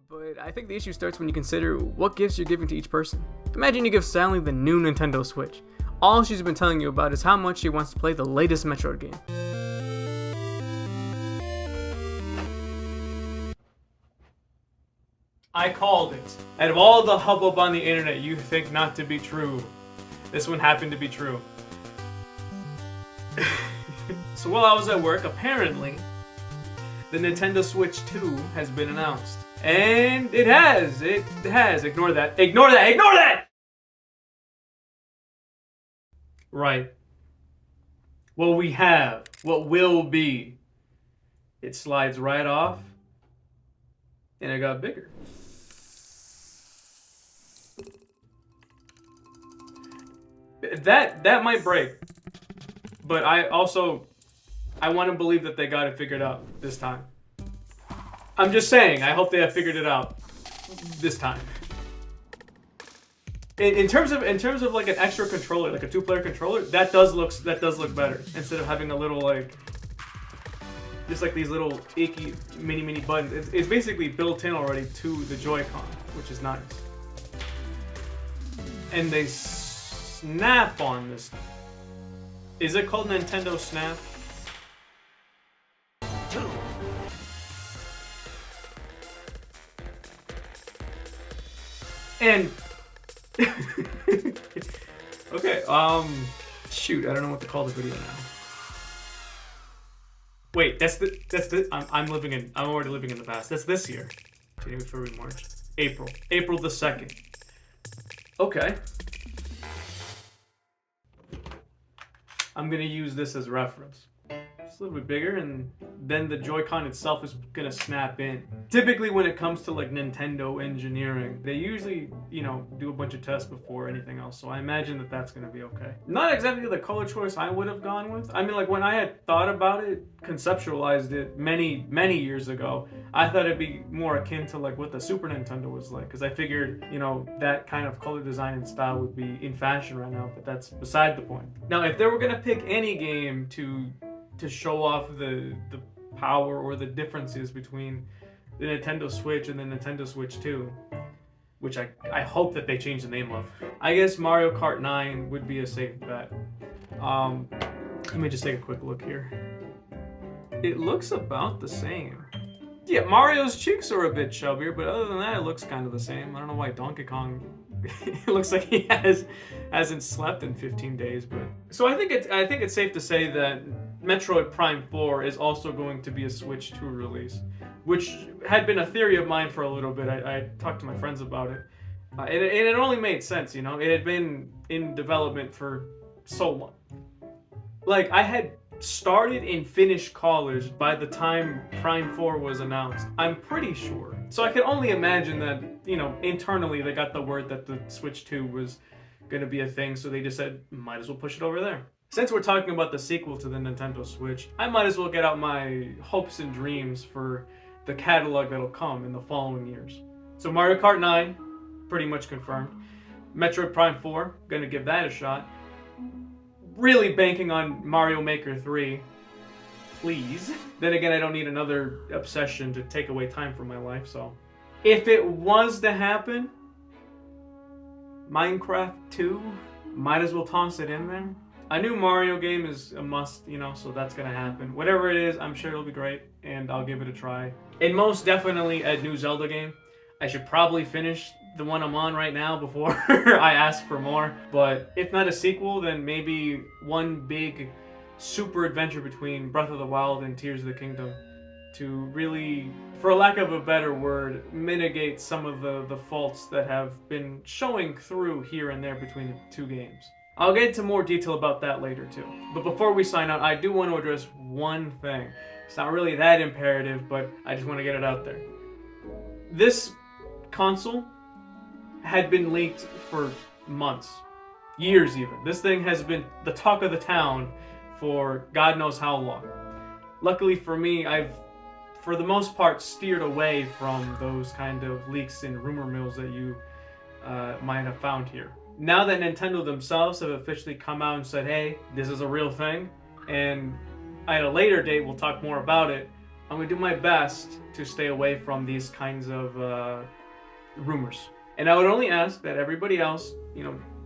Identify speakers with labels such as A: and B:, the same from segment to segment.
A: But I think the issue starts when you consider what gifts you're giving to each person. Imagine you give Sally the new Nintendo Switch. All she's been telling you about is how much she wants to play the latest Metroid game. I called it. Out of all the hubbub on the internet you think not to be true, this one happened to be true. So while I was at work, apparently, the Nintendo Switch 2 has been announced. And it has. Ignore that. Ignore that. Ignore that! Right. What we have. What will be. It slides right off. And it got bigger. That might break. But I want to believe that they got it figured out this time. I'm just saying, I hope they have figured it out this time. In terms of like an extra controller, like a 2-player controller, that does look better instead of having a little like just like these little icky mini buttons. It's basically built in already to the Joy-Con, which is nice. And they snap on this. Is it called Nintendo Snap? And okay, shoot, I don't know what to call the video now. Wait, that's the I'm already living in the past. That's this year. January, February, March, April the 2nd. Okay. I'm gonna use this as reference. It's a little bit bigger, and then the Joy-Con itself is gonna snap in. Typically when it comes to like Nintendo engineering, they usually, do a bunch of tests before anything else, so I imagine that that's gonna be okay. Not exactly the color choice I would have gone with. I mean, like when I had thought about it, conceptualized it many years ago, I thought it'd be more akin to like what the Super Nintendo was like, because I figured, that kind of color design and style would be in fashion right now, but that's beside the point. Now, if they were gonna pick any game to show off the power or the differences between the Nintendo Switch and the Nintendo Switch 2, which I hope that they change the name of. I guess Mario Kart 9 would be a safe bet. Let me just take a quick look here. It looks about the same. Yeah, Mario's cheeks are a bit chubbier, but other than that, it looks kind of the same. I don't know why Donkey Kong, it looks like he hasn't slept in 15 days, but. So I think it's safe to say that Metroid Prime 4 is also going to be a Switch 2 release, which had been a theory of mine for a little bit. I talked to my friends about it, and it only made sense, It had been in development for so long. Like, I had started and finished college by the time Prime 4 was announced. I'm pretty sure. So I can only imagine that, internally they got the word that the Switch 2 was going to be a thing, so they just said, might as well push it over there. Since we're talking about the sequel to the Nintendo Switch, I might as well get out my hopes and dreams for the catalog that'll come in the following years. So Mario Kart 9, pretty much confirmed. Metroid Prime 4, gonna give that a shot. Really banking on Mario Maker 3, please. Then again, I don't need another obsession to take away time from my life, so. If it was to happen, Minecraft 2, might as well toss it in there. A new Mario game is a must, so that's gonna happen. Whatever it is, I'm sure it'll be great, and I'll give it a try. And most definitely a new Zelda game. I should probably finish the one I'm on right now before I ask for more. But if not a sequel, then maybe one big super adventure between Breath of the Wild and Tears of the Kingdom to really, for lack of a better word, mitigate some of the faults that have been showing through here and there between the two games. I'll get into more detail about that later too. But before we sign out, I do want to address one thing. It's not really that imperative, but I just want to get it out there. This console had been leaked for months, years even. This thing has been the talk of the town for God knows how long. Luckily for me, I've, for the most part, steered away from those kind of leaks and rumor mills that you might have found here. Now that Nintendo themselves have officially come out and said, hey, this is a real thing, and at a later date we'll talk more about it, I'm gonna do my best to stay away from these kinds of rumors. And I would only ask that everybody else,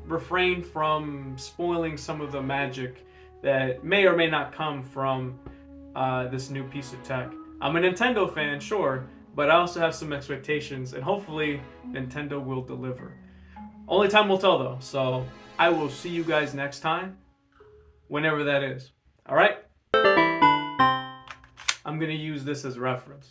A: refrain from spoiling some of the magic that may or may not come from this new piece of tech. I'm a Nintendo fan, sure, but I also have some expectations, and hopefully Nintendo will deliver. Only time will tell, though, so I will see you guys next time, whenever that is. All right? I'm going to use this as reference.